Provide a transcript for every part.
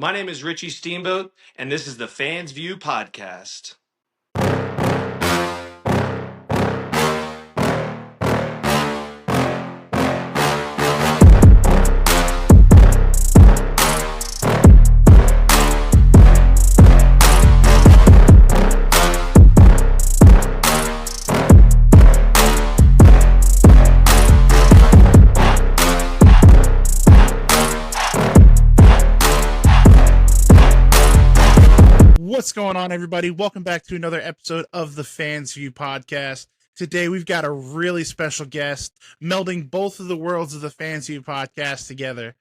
My name is Richie Steamboat, and this is the Fans View Podcast. What's going on, everybody? Welcome back to another episode of the Fans View Podcast. Today, we've got a really special guest melding both of the worlds of the Fans View Podcast together.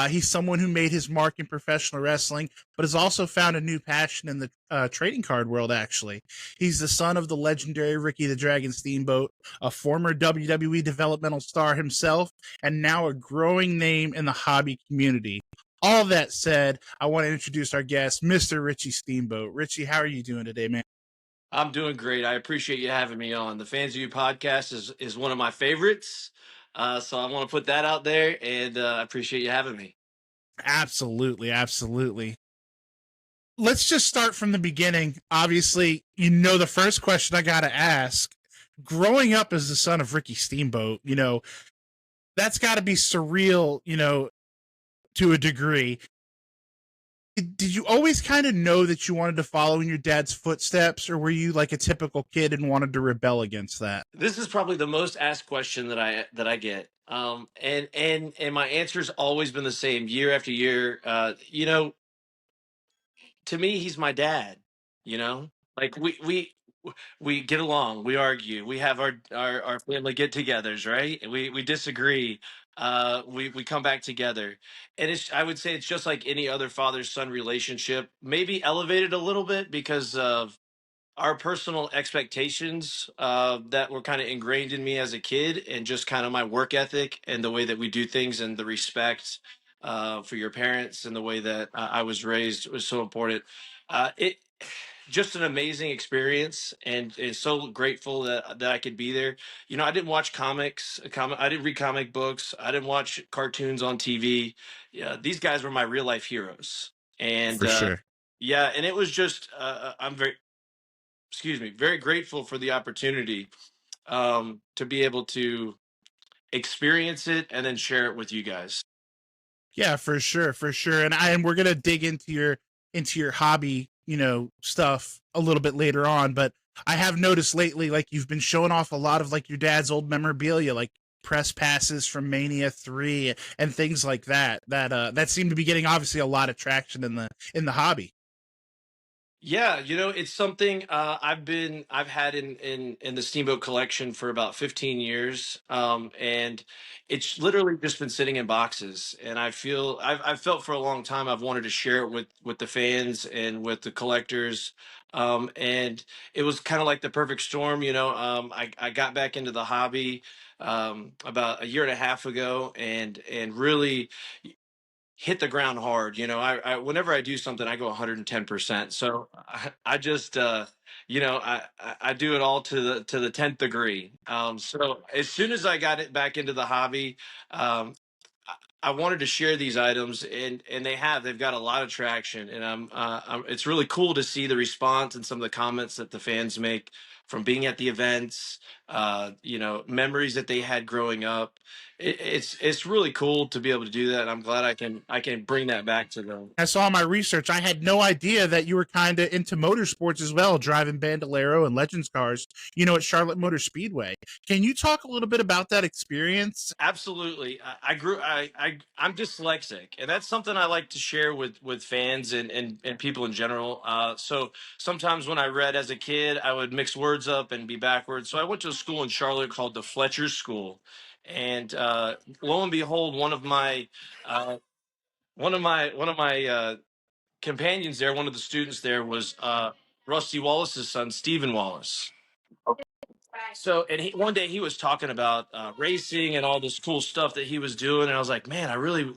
He's someone who made his mark in professional wrestling, but has also found a new passion in the trading card world, actually. He's the son of the legendary Ricky the Dragon Steamboat, a former WWE developmental star himself, and now a growing name in the hobby community. All that said, I want to introduce our guest, Mr. Richie Steamboat. Richie, how are you doing today, man? I'm doing great. I appreciate you having me on. The Fans View Podcast is one of my favorites, so I want to put that out there, and I appreciate you having me. Absolutely, absolutely. Let's just start from the beginning. Obviously, the first question I got to ask, growing up as the son of Ricky Steamboat, that's got to be surreal, to a degree. Did you always kind of know that you wanted to follow in your dad's footsteps, or were you like a typical kid and wanted to rebel against that? This is probably the most asked question that I get, and my answer's always been the same year after year. To me, he's my dad. Like we get along, we argue, we have our family get-togethers, right? We disagree, we come back together, and I would say it's just like any other father-son relationship, maybe elevated a little bit because of our personal expectations that were kind of ingrained in me as a kid, and just kind of my work ethic and the way that we do things, and the respect for your parents, and the way that I was raised was so important. It just an amazing experience, and so grateful that I could be there. I didn't watch I didn't read comic books, I didn't watch cartoons on TV. Yeah, these guys were my real life heroes, and For sure. yeah, and it was just I'm very grateful for the opportunity to be able to experience it and then share it with you guys. Yeah, for sure, for sure. And we're gonna dig into your hobby, stuff a little bit later on. But I have noticed lately, like you've been showing off a lot of like your dad's old memorabilia, like press passes from Mania 3 and things like that. That seem to be getting obviously a lot of traction in the hobby. Yeah, it's something I've had in the Steamboat collection for about 15 years, and it's literally just been sitting in boxes. And I've felt for a long time I've wanted to share it with the fans and with the collectors, and it was kind of like the perfect storm. I got back into the hobby about a year and a half ago, and really hit the ground hard. I whenever I do something, I go 110%. So I just I do it all to the 10th degree. So as soon as I got it back into the hobby, um, I wanted to share these items, and they've got a lot of traction, and it's really cool to see the response and some of the comments that the fans make from being at the events, memories that they had growing up. It's really cool to be able to do that, and I'm glad I can bring that back to them. I saw in my research, I had no idea that you were kind of into motorsports as well, driving Bandolero and Legends cars, at Charlotte Motor Speedway. Can you talk a little bit about that experience? Absolutely. I'm dyslexic, and that's something I like to share with fans and people in general. So sometimes when I read as a kid, I would mix words up and be backwards. So I went to a school in Charlotte called the Fletcher School, and lo and behold, uh, one of my companions there, one of the students there, was Rusty Wallace's son, Stephen Wallace. So, and one day he was talking about racing and all this cool stuff that he was doing, and I was like, man,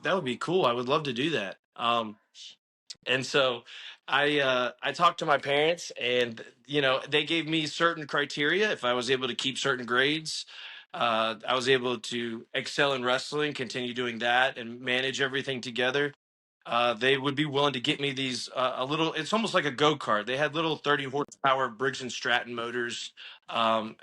that would be cool. I would love to do that. And so I talked to my parents, and they gave me certain criteria. If I was able to keep certain grades, I was able to excel in wrestling, continue doing that, and manage everything together. they would be willing to get me these a little. It's almost like a go kart. They had little 30 horsepower Briggs and Stratton motors, and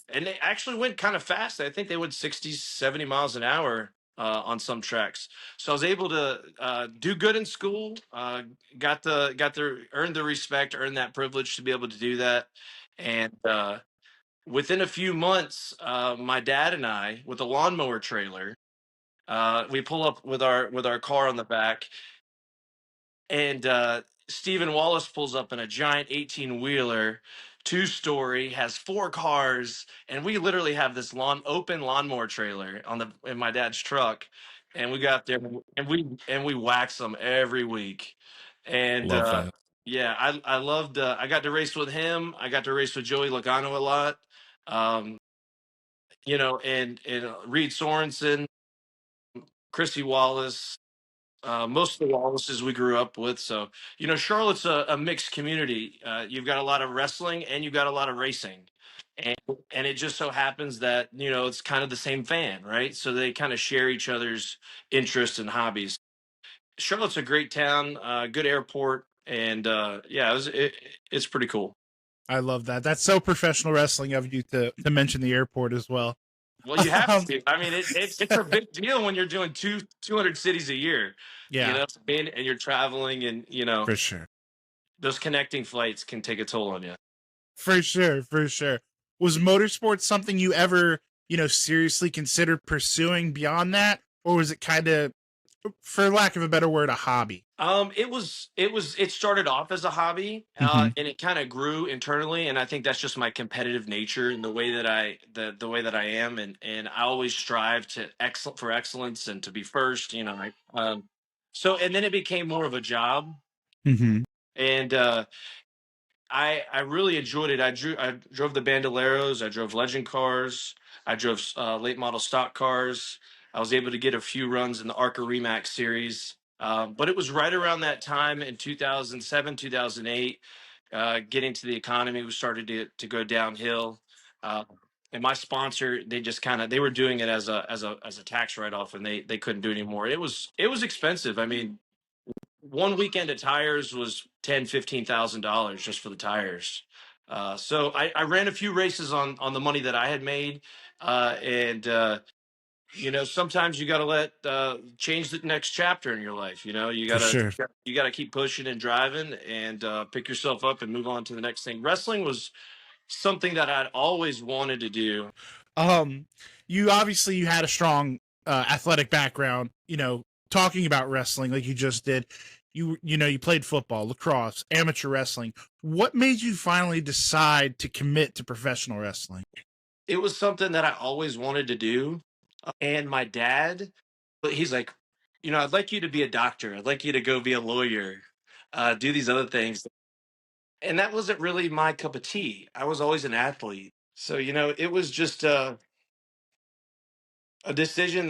they actually went kind of fast. I think they went 60, 70 miles an hour on some tracks. So I was able to do good in school. Got the earned the respect, earned that privilege to be able to do that, and within a few months, my dad and I, with a lawnmower trailer, we pull up with our car on the back, and Stephen Wallace pulls up in a giant 18 wheeler, 2-story, has 4 cars, and we literally have this open lawnmower trailer on the in my dad's truck, and we got there and we wax them every week, and Love that. yeah, I loved. I got to race with him. I got to race with Joey Logano a lot. Um, and Reed Sorensen, Chrissy Wallace, most of the Wallaces we grew up with. So, Charlotte's a mixed community. You've got a lot of wrestling and you've got a lot of racing. And, and it just so happens that, it's kind of the same fan, right? So they kind of share each other's interests and hobbies. Charlotte's a great town, good airport. And yeah, it's pretty cool. I love that. That's so professional wrestling of you to mention the airport as well. Well, you have Um, to. I mean, it's a big deal when you're doing 200 cities a year, yeah, and you're traveling, and for sure. those connecting flights can take a toll on you. For sure, for sure. Was motorsports something you ever, seriously considered pursuing beyond that? Or was it kind of, for lack of a better word, a hobby? It started off as a hobby, Mm-hmm. and it kind of grew internally, and I think that's just my competitive nature and the way that the way that I am, and I always strive to for excellence and to be first, so and then it became more of a job, Mm-hmm. and I really enjoyed it. I drove the Bandoleros. I drove legend cars. I drove late model stock cars. I was able to get a few runs in the ARCA Remax series. But it was right around that time in 2007, 2008, getting to the economy, we started to go downhill. Uh, and my sponsor, they just they were doing it as a tax write off, and they couldn't do it anymore. It was expensive. I mean, one weekend at tires was $10,000-15,000 just for the tires. So I ran a few races on the money that I had made, and sometimes you got to let change the next chapter in your life. You For gotta sure. you gotta keep pushing and driving and pick yourself up and move on to the next thing. Wrestling was something that I'd always wanted to do. Um, you had a strong athletic background, talking about wrestling like you just did. You played football, lacrosse, amateur wrestling. What made you finally decide to commit to professional wrestling? It was something that I always wanted to do, and my dad, but he's like, I'd like you to be a doctor. I'd like you to go be a lawyer, do these other things. And that wasn't really my cup of tea. I was always an athlete. So, it was just a decision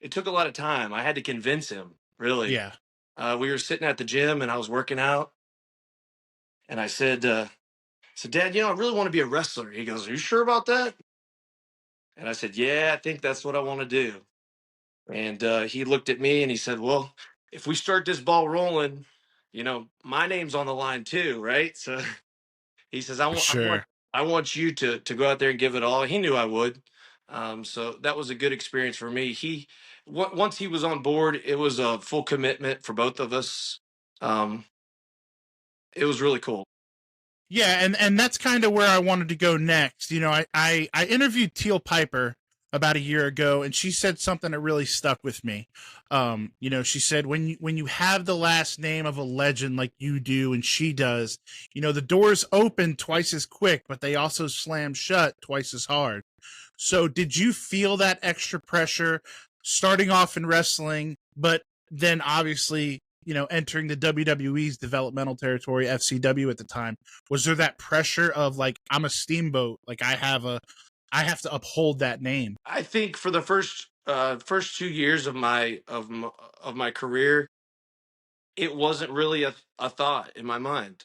it took a lot of time. I had to convince him, really. Yeah, We were sitting at the gym and I was working out. And I said, Dad, I really want to be a wrestler. He goes, Are you sure about that? And I said, Yeah, I think that's what I want to do. And he looked at me and he said, Well, if we start this ball rolling, my name's on the line too, right? So he says, for sure. I want you to go out there and give it all. He knew I would. So that was a good experience for me. Once he was on board, it was a full commitment for both of us. Um, it was really cool. Yeah, and that's kind of where I wanted to go next. I interviewed Teal Piper about a year ago, and she said something that really stuck with me. She said when you have the last name of a legend like you do and she does, the doors open twice as quick, but they also slam shut twice as hard. So, did you feel that extra pressure starting off in wrestling, but then obviously, entering the WWE's developmental territory, FCW at the time? Was there that pressure of like, I'm a Steamboat, like I have to uphold that name? I think for the first 2 years of my career, it wasn't really a thought in my mind.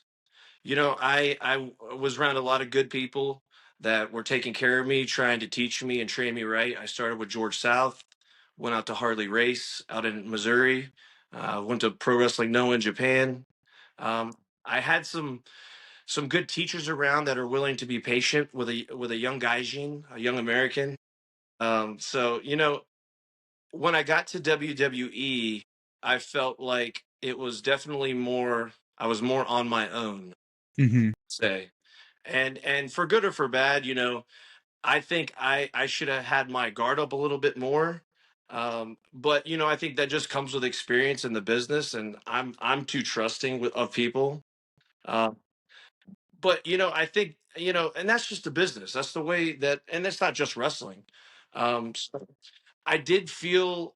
I was around a lot of good people that were taking care of me, trying to teach me and train me right. I started with George South, Went out to Harley Race out in Missouri. Went to Pro Wrestling Noah in Japan. I had some good teachers around that are willing to be patient with a young gaijin, a young American. So when I got to WWE, I felt like it was definitely more. I was more on my own, Hmm. say, and for good or for bad, I think I should have had my guard up a little bit more. But I think that just comes with experience in the business, and I'm too trusting of people. Uh, but I think and that's just the business. That's the way that, and it's not just wrestling. So I did feel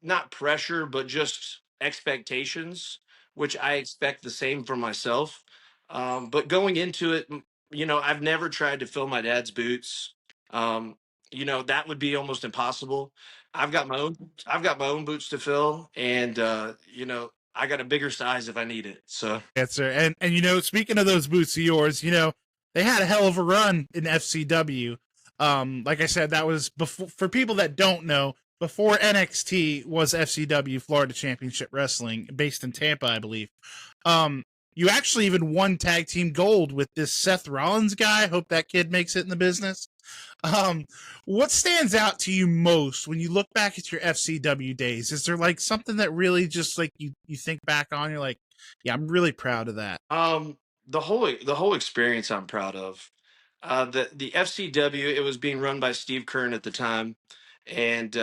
not pressure, but just expectations, which I expect the same from myself. But going into it, I've never tried to fill my dad's boots. Um, that would be almost impossible. I've got my own boots to fill, and I got a bigger size if I need it. So Answer. And speaking of those boots of yours, they had a hell of a run in FCW. Like I said, that was before, for people that don't know, before NXT was FCW, Florida Championship Wrestling, based in Tampa, I believe. Um, you actually even won tag team gold with this Seth Rollins guy. Hope that kid makes it in the business. Um, what stands out to you most when you look back at your FCW days? Is there like something that really just like you think back on? You're like, yeah, I'm really proud of that. um, the whole experience I'm proud of. The FCW, it was being run by Steve Kern at the time, and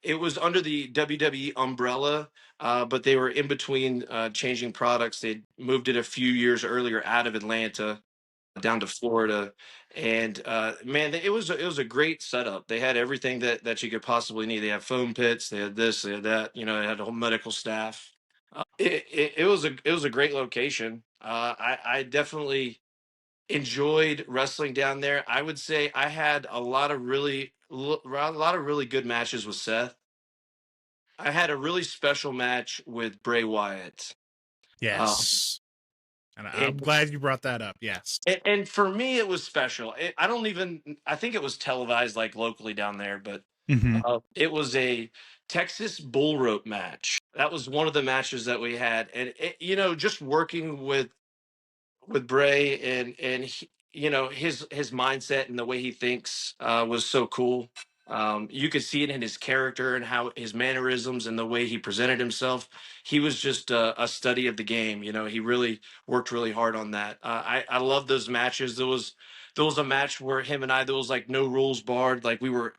it was under the WWE umbrella, but they were in between changing products. They moved it a few years earlier out of Atlanta down to Florida, and man, it was a great setup. They had everything that you could possibly need. They had foam pits, they had this, they had that. They had a whole medical staff. It was a great location. I definitely enjoyed wrestling down there. I would say I had a lot of really good matches with Seth. I had a really special match with Bray Wyatt. Um, Yes. And I'm and, glad you brought that up. Yes. and for me, it was special. I don't even. I think it was televised like locally down there, but Hmm. it was a Texas bull rope match. That was one of the matches that we had, and just working with Bray and his mindset and the way he thinks was so cool. You could see it in his character and how his mannerisms and the way he presented himself. He was just a study of the game. He really worked really hard on that. I love those matches. There was a match where him and I, there was like no rules barred. Like we were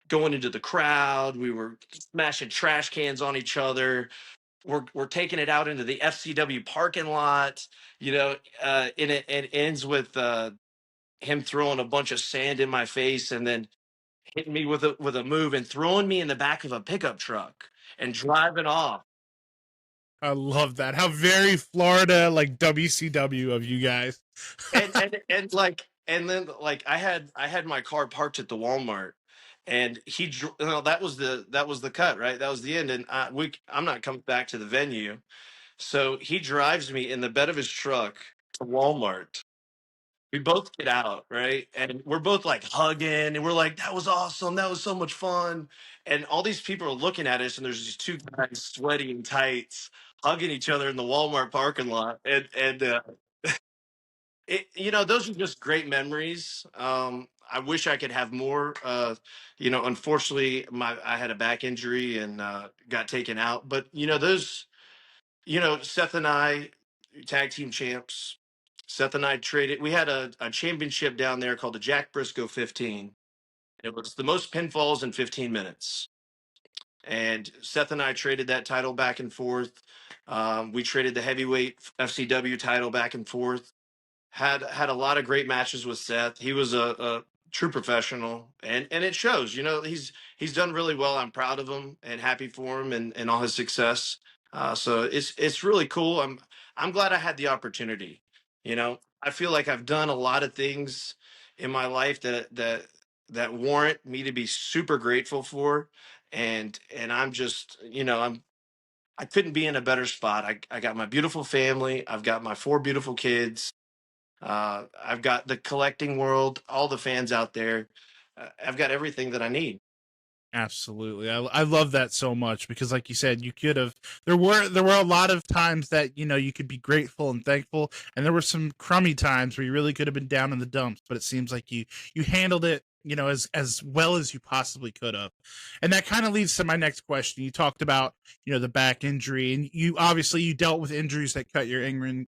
going into the crowd, we were smashing trash cans on each other, we're taking it out into the FCW parking lot, and it ends with him throwing a bunch of sand in my face and then hitting me with a move and throwing me in the back of a pickup truck and driving off. I love that. How very Florida, like WCW of you guys. And then like I had my car parked at the Walmart, and that was the cut, right? That was the end, and I'm not coming back to the venue. So he drives me in the bed of his truck to Walmart. We both get out, right? And we're both like hugging and we're like, that was awesome. That was so much fun. And all these people are looking at us, and there's these two guys sweaty in tights, hugging each other in the Walmart parking lot. And those are just great memories. I wish I could have more. Unfortunately, I had a back injury and got taken out. But Seth and I, tag team champs. Seth and I traded. We had a championship down there called the Jack Briscoe 15. It was the most pinfalls in 15 minutes. And Seth and I traded that title back and forth. We traded the heavyweight FCW title back and forth. Had a lot of great matches with Seth. He was a true professional, and it shows. He's done really well. I'm proud of him and happy for him and all his success. So it's really cool. I'm glad I had the opportunity. I feel like I've done a lot of things in my life that warrant me to be super grateful for, and I'm just I couldn't be in a better spot. I got my beautiful family. I've got my four beautiful kids. I've got the collecting world, all the fans out there. I've got everything that I need. Absolutely. I love that so much because like you said, you could have there were a lot of times that, you could be grateful and thankful, and there were some crummy times where you really could have been down in the dumps, but it seems like you handled it, as well as you possibly could have. And that kind of leads to my next question. You talked about, the back injury, and you dealt with injuries that cut your in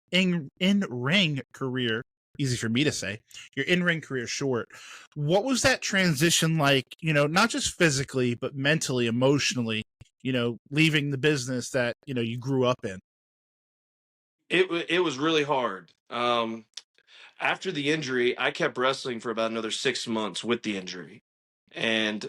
ring career, easy for me to say, your in-ring career short. What was that transition like, not just physically but mentally, emotionally, leaving the business that you grew up in? It was really hard. After the injury, I kept wrestling for about another 6 months with the injury, and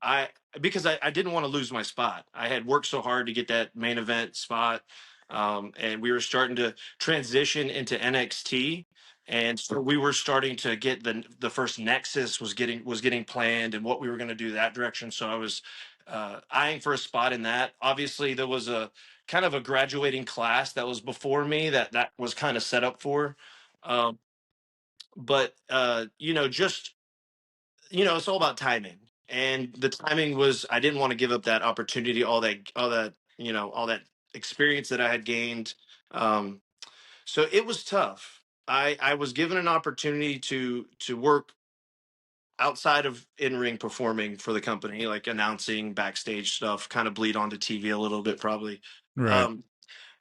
I because I didn't want to lose my spot. I had worked so hard to get that main event spot, and we were starting to transition into NXT, and so we were starting to get the first Nexus was getting planned, and what we were going to do that direction. So I was eyeing for a spot in that. Obviously, there was a kind of a graduating class that was before me that was kind of set up for. Um, but just it's all about timing, and the timing was I didn't want to give up that opportunity, all that experience that I had gained. Um so it was tough. I was given an opportunity to work outside of in-ring performing for the company, like announcing, backstage stuff, kind of bleed onto TV a little bit probably. Right. Um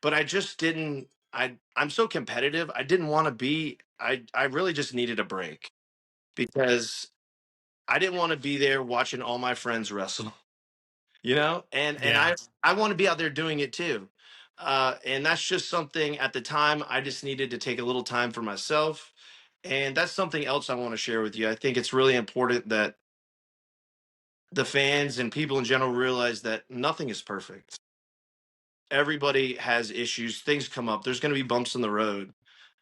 but I just didn't. I'm so competitive. I didn't want to be. I really just needed a break because I didn't want to be there watching all my friends wrestle, and Yeah. I want to be out there doing it too. And that's just something at the time I just needed to take a little time for myself. And that's something else I want to share with you. I think it's really important that the fans and people in general realize that nothing is perfect. Everybody has issues, things come up, there's going to be bumps in the road,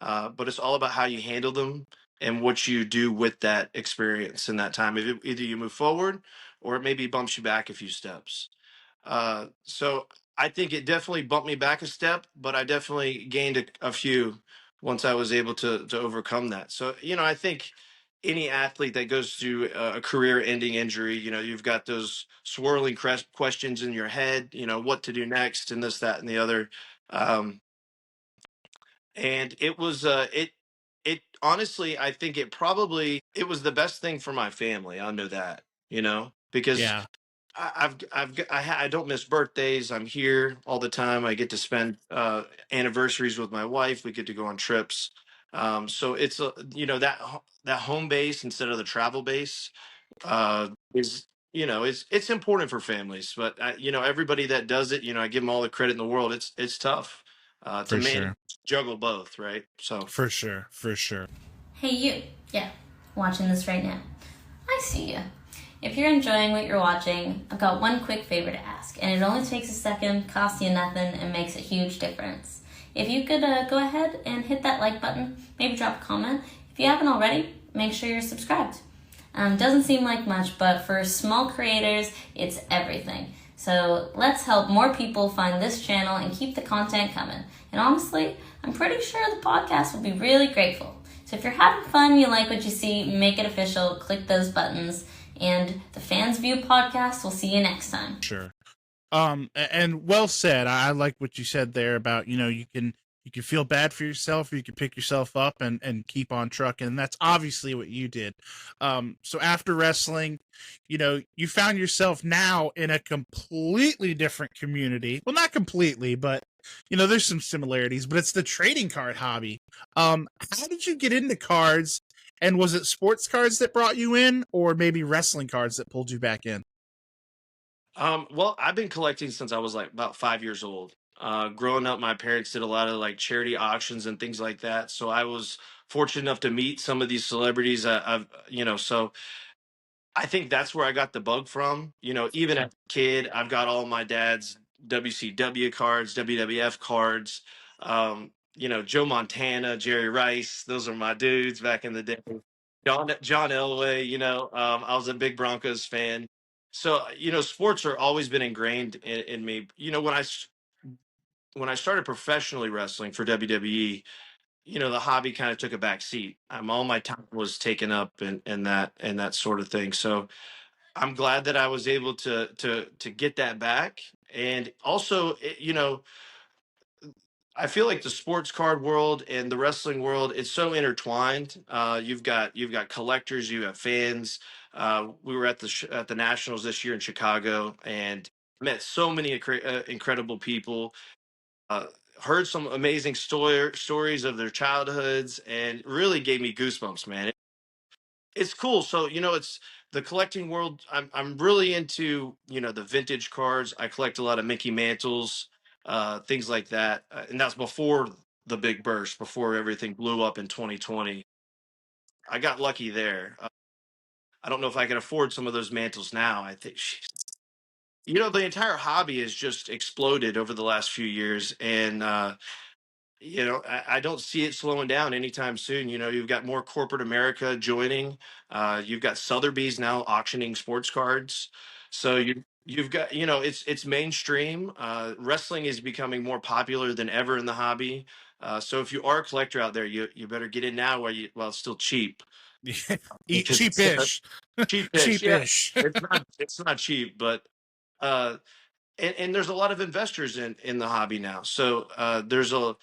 but it's all about how you handle them and what you do with that experience in that time. Either you move forward or it maybe bumps you back a few steps. So I think it definitely bumped me back a step, but I definitely gained a few once I was able to overcome that. So I think any athlete that goes through a career-ending injury, you've got those swirling questions in your head, what to do next, and this, that, and the other. Um, and it honestly, I think it was the best thing for my family. I know that, because Yeah. I don't miss birthdays. I'm here all the time. I get to spend anniversaries with my wife. We get to go on trips. So it's that home base instead of the travel base is it's important for families. But everybody that does it, I give them all the credit in the world. It's tough to For manage, sure. juggle both, right? So. For sure. For sure. Hey, you. Yeah, watching this right now. I see you. If you're enjoying what you're watching, I've got one quick favor to ask, and it only takes a second, costs you nothing, and makes a huge difference. If you could go ahead and hit that like button, maybe drop a comment. If you haven't already, make sure you're subscribed. Doesn't seem like much, but for small creators, it's everything. So let's help more people find this channel and keep the content coming. And honestly, I'm pretty sure the podcast will be really grateful. So if you're having fun, you like what you see, make it official, click those buttons, and the Fans View podcast, we'll see you next time. Sure. And well said. I like what you said there about, you can feel bad for yourself, or you can pick yourself up and keep on trucking. And that's obviously what you did. So after wrestling, you found yourself now in a completely different community. Well, not completely, but there's some similarities, but it's the trading card hobby. How did you get into cards? And was it sports cards that brought you in, or maybe wrestling cards that pulled you back in? Well, I've been collecting since I was like about 5 years old. Growing up, my parents did a lot of like charity auctions and things like that. So I was fortunate enough to meet some of these celebrities. So I think that's where I got the bug from. Even as a kid, I've got all my dad's WCW cards, WWF cards. Joe Montana, Jerry Rice. Those are my dudes back in the day. John Elway. I was a big Broncos fan. So sports are always been ingrained in me. When I started professionally wrestling for WWE, the hobby kind of took a back seat. All my time was taken up and that sort of thing. So I'm glad that I was able to get that back. And also, I feel like the sports card world and the wrestling world, it's so intertwined. You've got collectors, you have fans. We were at at the Nationals this year in Chicago and met so many incredible people. Uh, Heard some amazing stories of their childhoods, and really gave me goosebumps, man. It's cool. So, it's the collecting world. I'm really into, the vintage cards. I collect a lot of Mickey Mantles, things like that. And that's before the big burst, before everything blew up in 2020. I got lucky there. I don't know if I can afford some of those mantles now. I think, the entire hobby has just exploded over the last few years. And, I don't see it slowing down anytime soon. You've got more corporate America joining. You've got Sotheby's now auctioning sports cards. So you've got, it's mainstream. Wrestling is becoming more popular than ever in the hobby. So if you are a collector out there, you better get in now while it's still cheap. Eat Because cheapish. cheapish, yeah, Cheapish. it's not cheap, but uh, and there's a lot of investors in the hobby now. So there's a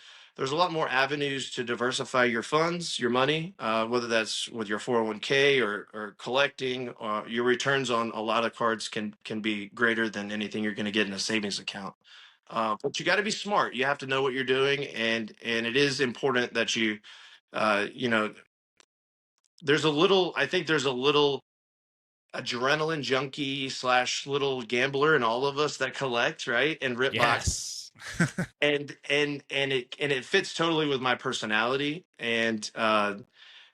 lot more avenues to diversify your funds, your money, whether that's with your 401k or collecting. Your returns on a lot of cards can be greater than anything you're going to get in a savings account. But you got to be smart. You have to know what you're doing, and it is important that you, you know, I think there's a little adrenaline junkie slash little gambler in all of us that collect, right, and rip box, Yes. and it fits totally with my personality. And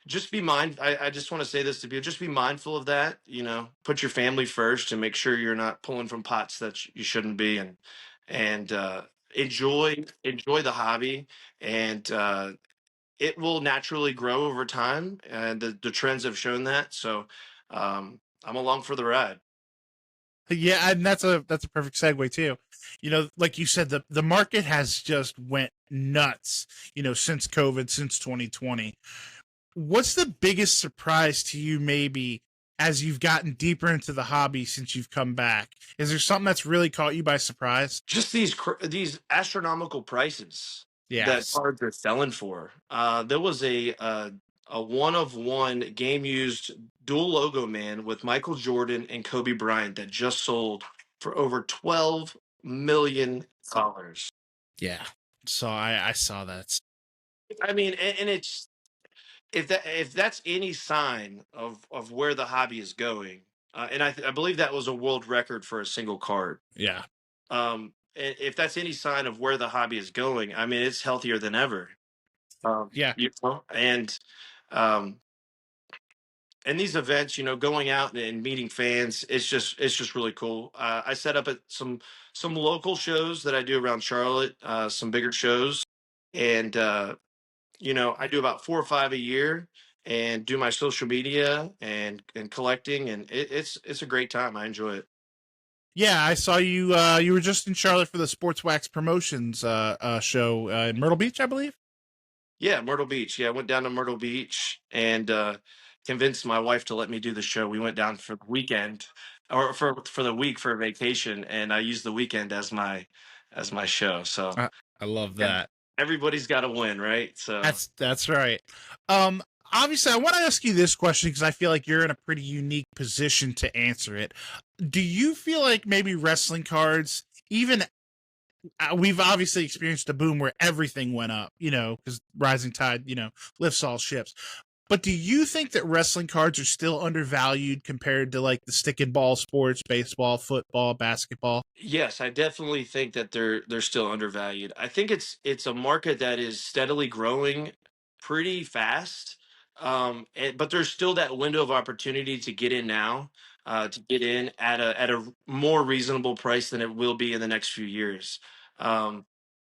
just be I just want to say this to people: just be mindful of that. Put your family first and make sure you're not pulling from pots that you shouldn't be. And enjoy the hobby. And it will naturally grow over time, and the trends have shown that. So I'm along for the ride. Yeah, and that's a perfect segue too. Like you said, the market has just went nuts, since COVID, since 2020. What's the biggest surprise to you, maybe, as you've gotten deeper into the hobby since you've come back? Is there something that's really caught you by surprise? Just these astronomical prices that Yes. cards are selling for. There was a one of one game used dual logo man with Michael Jordan and Kobe Bryant that just sold for over $12 million. Yeah. So I saw that. I mean, and it's if that's any sign of where the hobby is going, and I believe that was a world record for a single card. Yeah. If that's any sign of where the hobby is going, I mean, it's healthier than ever. Yeah. Um, and these events, going out and meeting fans, it's just really cool. I set up at some local shows that I do around Charlotte, some bigger shows, and I do about 4 or 5 a year, and do my social media and collecting, and it's a great time. I enjoy it. Yeah, I saw you. You were just in Charlotte for the Sports Wax Promotions show in Myrtle Beach, I believe. Yeah, Myrtle Beach. Yeah, I went down to Myrtle Beach and convinced my wife to let me do the show. We went down for the weekend, or for the week for a vacation, and I used the weekend as my show. So I, I love yeah, that. everybody's got to win, right? So That's right. Um, Obviously, I want to ask you this question because I feel like you're in a pretty unique position to answer it. Do you feel like maybe wrestling cards, even we've obviously experienced a boom where everything went up, because rising tide, lifts all ships. But do you think that wrestling cards are still undervalued compared to like the stick and ball sports, baseball, football, basketball? yes, I definitely think that they're still undervalued. I think it's a market that is steadily growing pretty fast. But there's still that window of opportunity to get in now, to get in at a more reasonable price than it will be in the next few years. Um,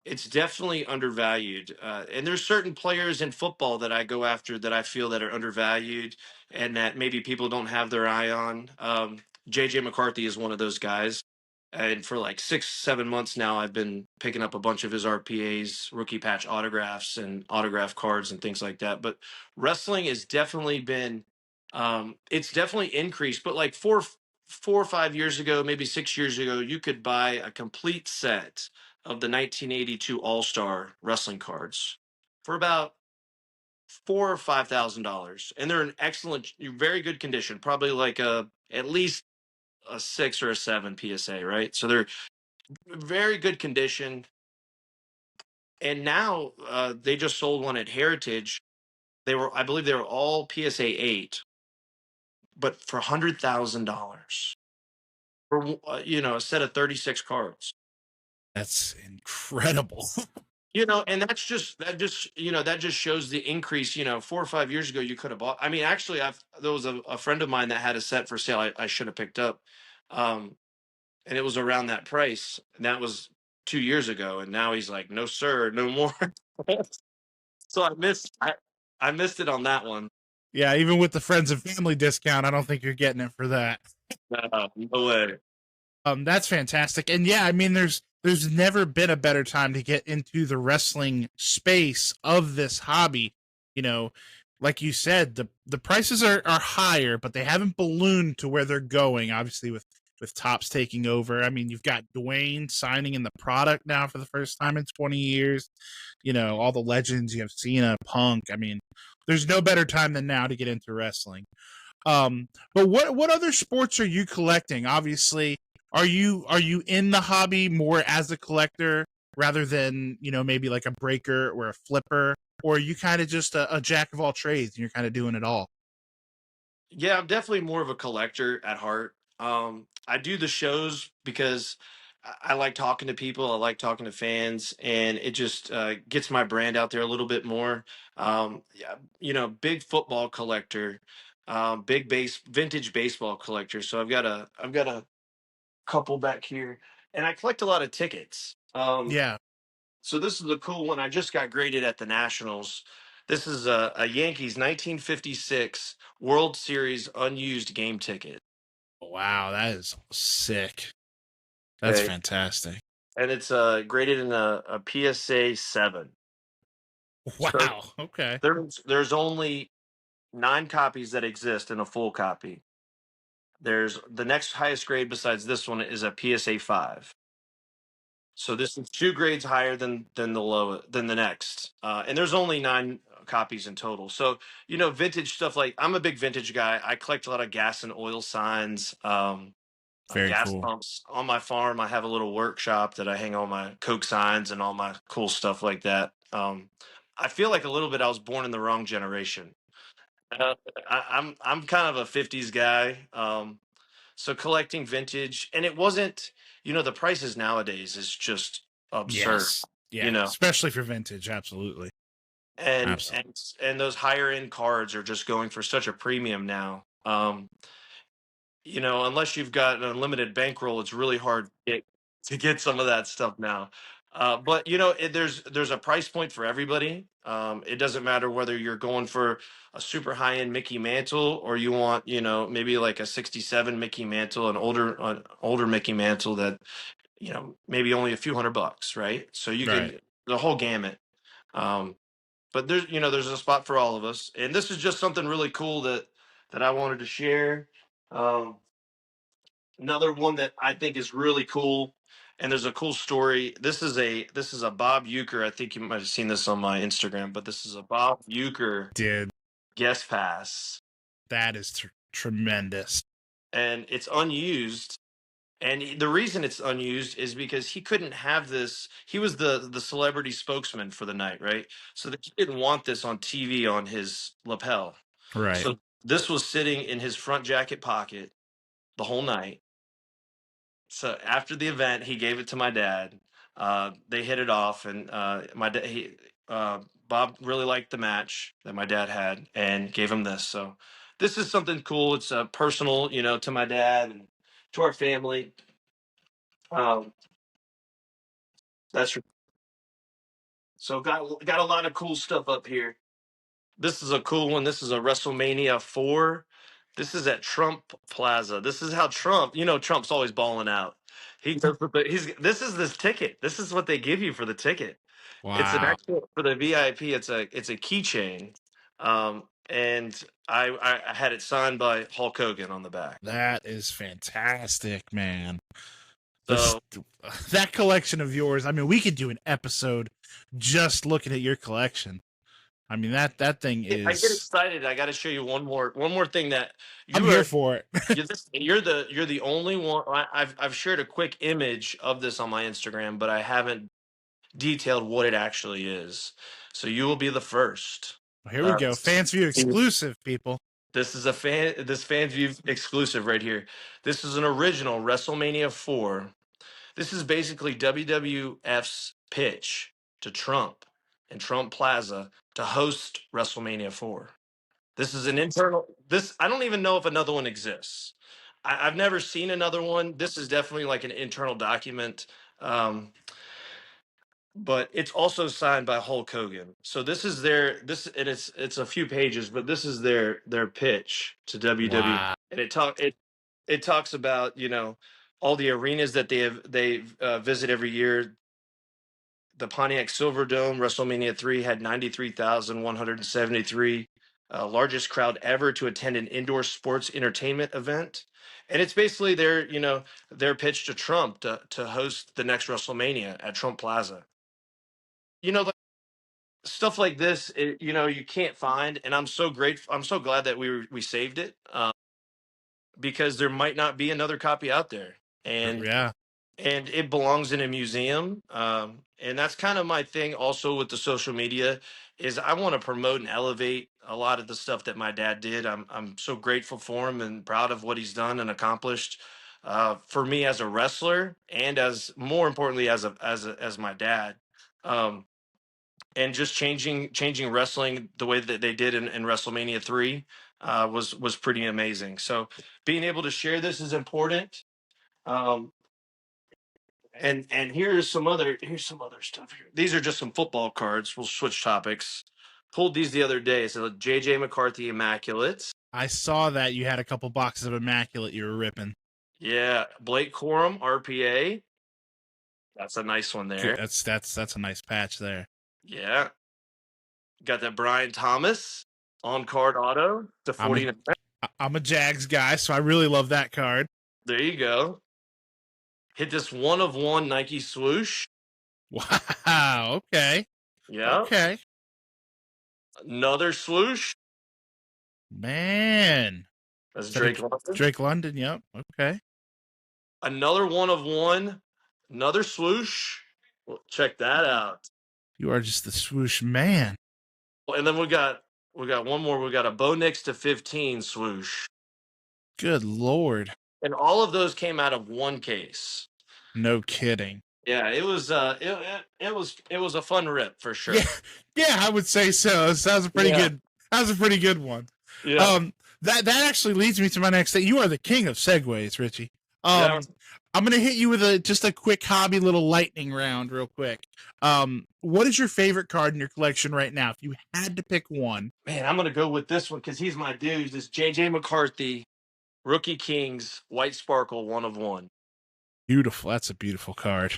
it's definitely undervalued, and there's certain players in football that I go after that I feel that are undervalued, and that maybe people don't have their eye on. JJ McCarthy is one of those guys, and for like 6 7 months now I've been picking up a bunch of his RPAs, rookie patch autographs, and autograph cards and things like that. But wrestling has definitely been, it's definitely increased, but like 4 or 5 years ago, maybe 6 years ago, you could buy a complete set of the 1982 All-Star wrestling cards for about $4 or $5,000, and they're in excellent, very good condition. Probably like at least a 6 or a 7 PSA, right? So they're very good condition. And now they just sold one at Heritage. I believe they were all PSA 8, but for $100,000 for a set of 36 cards. That's incredible. And that just shows the increase. 4 or 5 years ago, you could have bought. I mean, actually, there was a friend of mine that had a set for sale. I should have picked up, and it was around that price. And that was 2 years ago, and now he's like, "No, sir, no more." So I missed it on that one. Yeah, even with the friends and family discount, I don't think you're getting it for that. No way. That's fantastic. And yeah, I mean, there's never been a better time to get into the wrestling space of this hobby. Like you said, the prices are higher, but they haven't ballooned to where they're going. Obviously, with Topps taking over. I mean, you've got Dwayne signing in the product now for the first time in 20 years. All the legends. You have Cena, Punk. I mean, there's no better time than now to get into wrestling. But what other sports are you collecting? Obviously, are you in the hobby more as a collector rather than maybe like a breaker or a flipper, or are you kind of just a jack of all trades and you're kind of doing it all? Yeah, I'm definitely more of a collector at heart. I do the shows because I like talking to people. I like talking to fans, and it just gets my brand out there a little bit more. Yeah, big football collector, vintage baseball collector. So I've got a couple back here, and I collect a lot of tickets. Yeah. So this is a cool one. I just got graded at the Nationals. This is a Yankees 1956 World Series unused game ticket. Wow, that is sick. That's Okay. fantastic. And it's graded in a PSA 7. So Wow. Okay. there's only 9 copies that exist in a full copy. There's the next highest grade besides this one is a PSA 5. So this is 2 grades higher than the next, and there's only 9 copies in total. So vintage stuff, like I'm a big vintage guy. I collect a lot of gas and oil signs, Very gas cool. pumps. On my farm, I have a little workshop that I hang all my Coke signs and all my cool stuff like that. I feel like a little bit I was born in the wrong generation. Uh, I'm kind of a '50s guy. So collecting vintage, and it wasn't, the prices nowadays is just absurd, Yes. you Yeah. know, Especially for vintage. Absolutely. and Absolutely. and those higher end cards are just going for such a premium now. Unless you've got an unlimited bankroll, it's really hard to get some of that stuff now. But there's a price point for everybody. It doesn't matter whether you're going for a super high end Mickey Mantle, or you want maybe like a '67 Mickey Mantle, an older Mickey Mantle that maybe only a few $100, right? So you Right. can the whole gamut. Um, but there's a spot for all of us, and this is just something really cool that I wanted to share. Um, Another one that I think is really cool, and there's a cool story. This is a Bob Euchre. I think you might have seen this on my Instagram, but this is a Bob Euchre Dude, guest pass, that is tremendous. and it's unused. And the reason it's unused is because he couldn't have this. He was the celebrity spokesman for the night, right? So he didn't want this on TV on his lapel. Right. So this was sitting in his front jacket pocket the whole night. So after the event, he gave it to my dad. They hit it off, and Bob really liked the match that my dad had, and gave him this. So this is something cool. It's personal, to my dad and to our family. Um, that's so got a lot of cool stuff up here. This is a cool one. This is a WrestleMania 4. This is at Trump Plaza. This is how Trump's always balling out. He goes with this is this ticket. This is what they give you for the ticket. It's an Wow. actual for the VIP. It's a keychain. and I had it signed by Hulk Hogan on the back. That is fantastic, man. So That collection of yours, I mean, we could do an episode just looking at your collection. I mean, that thing I get is. excited. I got to show you one more thing that I'm you here are. for it. You're the only one. I've shared a quick image of this on my Instagram, but I haven't detailed what it actually is. So you will be the first. Here we go. Fans View See, exclusive, people. this is this fan view exclusive right here. This is an original WrestleMania 4. This is basically WWF's pitch to Trump and Trump Plaza to host WrestleMania 4. This is an internal. This I don't even know if another one exists. I've never seen another one. This is definitely like an internal document, but it's also signed by Hulk Hogan. So this is and it's a few pages, but this is their pitch to WWE, Wow. and it talks about all the arenas that they visit every year. The Pontiac Silverdome, WrestleMania 3 had 93,173. Largest crowd ever to attend an indoor sports entertainment event. And it's basically their pitch to Trump to host the next WrestleMania at Trump Plaza. Like, stuff like this, you can't find. And I'm so grateful. I'm so glad that we saved it, because there might not be another copy out there. Yeah. And it belongs in a museum. And that's kind of my thing also with the social media is I want to promote and elevate a lot of the stuff that my dad did. I'm so grateful for him and proud of what he's done and accomplished, for me as a wrestler and as more importantly as my dad. And just changing wrestling the way that they did in WrestleMania 3 was pretty amazing. So being able to share this is important. Um, and here's some other stuff here. These are just some football cards. We'll switch topics. Pulled these the other day. So JJ McCarthy Immaculates. I saw that you had a couple boxes of Immaculate you were ripping. Yeah, Blake Corum RPA. That's a nice one there. That's a nice patch there. Yeah. Got that Brian Thomas on card auto to 49. I'm a Jags guy, so I really love that card. There you go. Hit this 1/1 Nike swoosh. Wow. Okay. Yeah. Okay. Another swoosh. Man. That's Drake London. Drake London. Yep. Okay. Another 1/1. Another swoosh. Well, check that out. You are just the swoosh man. And then we got one more. We got a Bo Nix to 15 swoosh. Good Lord. And all of those came out of one case. No kidding. Yeah, it was it was a fun rip for sure. Yeah, I would say so. That was a pretty good. That was a pretty good one. Yeah. That actually leads me to my next thing. You are the king of segues, Richie. I'm gonna hit you with just a quick hobby little lightning round, real quick. What is your favorite card in your collection right now? If you had to pick one, man, I'm gonna go with this one because he's my dude. This JJ McCarthy, Rookie Kings, White Sparkle, 1/1. Beautiful. That's a beautiful card.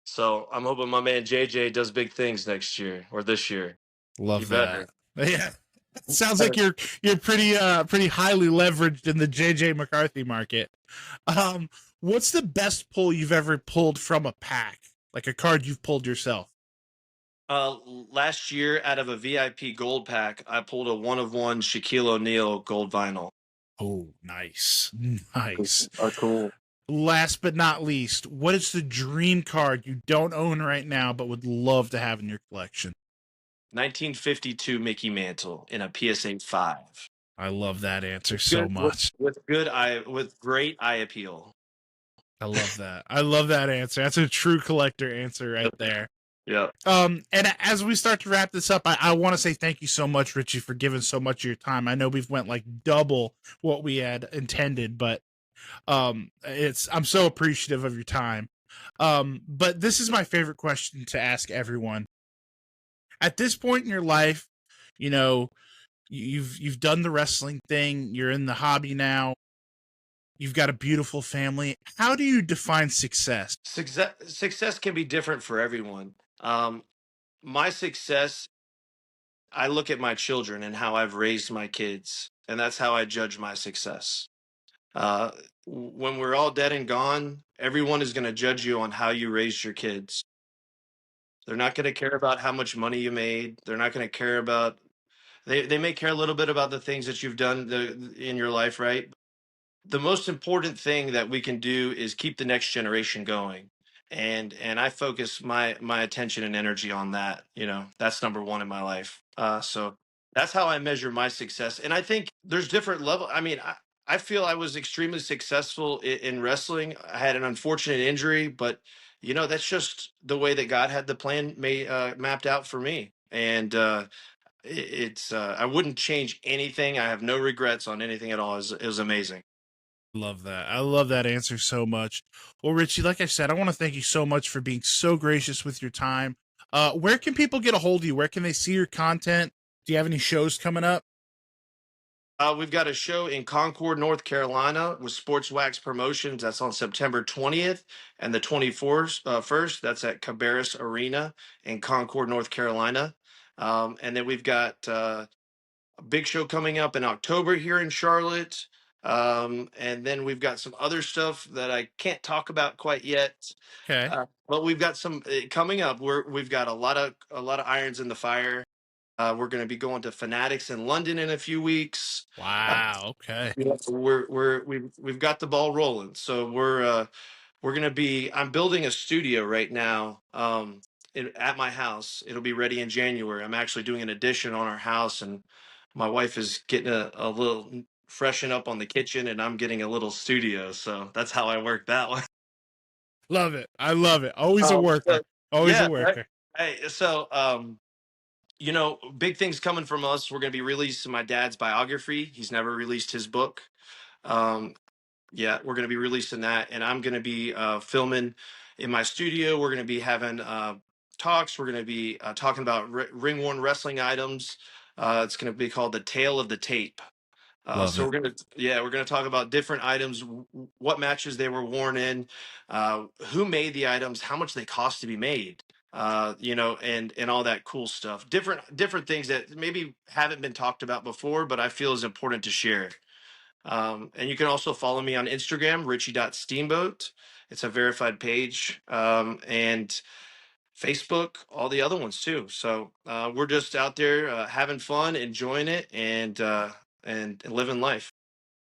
So I'm hoping my man JJ does big things next year or this year. Love that. Yeah. Sounds like you're pretty highly leveraged in the JJ McCarthy market. What's the best pull you've ever pulled from a pack? Like a card you've pulled yourself? Last year out of a VIP gold pack, I pulled a 1/1 Shaquille O'Neal gold vinyl. Oh, nice. Nice. Oh, cool. Last but not least, what is the dream card you don't own right now but would love to have in your collection? 1952 Mickey Mantle in a PSA 5. I love that answer so much. With great eye appeal. I love that. I love that answer. That's a true collector answer right there. Yeah. And as we start to wrap this up, I want to say thank you so much, Richie, for giving so much of your time. I know we've went like double what we had intended, but I'm so appreciative of your time. But this is my favorite question to ask everyone. At this point in your life, you know, you've done the wrestling thing, you're in the hobby now, you've got a beautiful family. How do you define success? Success can be different for everyone. My success, I look at my children and how I've raised my kids, and that's how I judge my success. Uh, when we're all dead and gone, everyone is going to judge you on how you raised your kids. They're not going to care about how much money you made. They're not going to care about, they may care a little bit about the things that you've done in your life, right? The most important thing that we can do is keep the next generation going. And I focus my attention and energy on that. You know, that's number one in my life. So that's how I measure my success. And I think there's different level. I mean, I feel I was extremely successful in wrestling. I had an unfortunate injury, but you know, that's just the way that God had the plan mapped out for me. And it's I wouldn't change anything. I have no regrets on anything at all. It was amazing. Love that. I love that answer so much. Well, Richie, like I said, I want to thank you so much for being so gracious with your time. Where can people get a hold of you? Where can they see your content? Do you have any shows coming up? We've got a show in Concord, North Carolina with Sports Wax Promotions. That's on September 20th and the 24th, first. That's at Cabarrus Arena in Concord, North Carolina. And then we've got a big show coming up in October here in Charlotte. And then we've got some other stuff that I can't talk about quite yet. Okay. But we've got some coming up. We've got a lot of irons in the fire. We're going to be going to Fanatics in London in a few weeks. Wow. Okay. Yeah, so we've got the ball rolling. So we're going to be. I'm building a studio right now at my house. It'll be ready in January. I'm actually doing an addition on our house, and my wife is getting a little freshen up on the kitchen, and I'm getting a little studio. So that's how I work that one. Love it. I love it. Always a Um, worker. so, Always a yeah. Right. worker. Hey, so you know, big things coming from us. We're going to be releasing my dad's biography. He's never released his book. Um, yeah, we're going to be releasing that, and I'm going to be filming in my studio. We're going to be having talks. We're going to be talking about ring worn wrestling items. It's going to be called the Tale of the Tape. Love So it. we're gonna talk about different items, what matches they were worn in, who made the items, how much they cost to be made, you know, and all that cool stuff. Different things that maybe haven't been talked about before, but I feel is important to share. And you can also follow me on Instagram, Richie.Steamboat. It's a verified page, and Facebook, all the other ones too. So we're just out there having fun, enjoying it, and living life.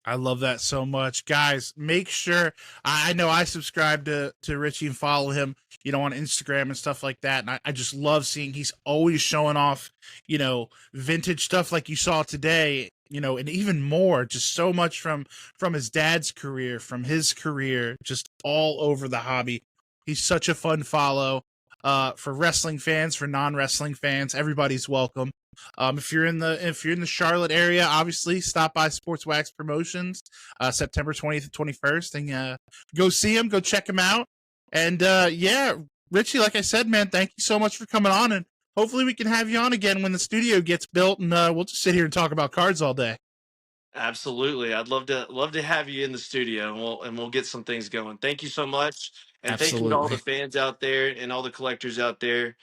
I love that so much. Guys, make sure I know I subscribe to Richie and follow him, you know, on Instagram and stuff like that. And I just love seeing he's always showing off, you know, vintage stuff like you saw today, you know, and even more, just so much from his dad's career, from his career, just all over the hobby. He's such a fun follow. For wrestling fans, for non-wrestling fans, everybody's welcome. If you're in the Charlotte area, obviously stop by Sports Wax Promotions, September 20th and 21st, and go see him, go check him out. And yeah, Richie, like I said, man, thank you so much for coming on, and hopefully we can have you on again when the studio gets built, and we'll just sit here and talk about cards all day. Absolutely, I'd love to have you in the studio, and we'll get some things going. Thank you so much, and thank you to all the Absolutely. fans out there and all the collectors out there.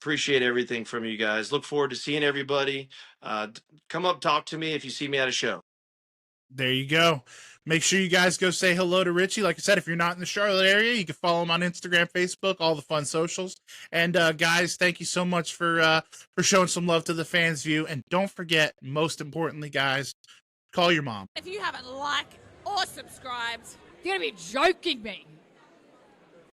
Appreciate everything from you guys. Look forward to seeing everybody. Come up, talk to me if you see me at a show. There you go. Make sure you guys go say hello to Richie. Like I said, if you're not in the Charlotte area, you can follow him on Instagram, Facebook, all the fun socials. And guys, thank you so much for showing some love to the Fans View. And don't forget, most importantly, guys, call your mom. If you haven't liked or subscribed, you're going to be joking me.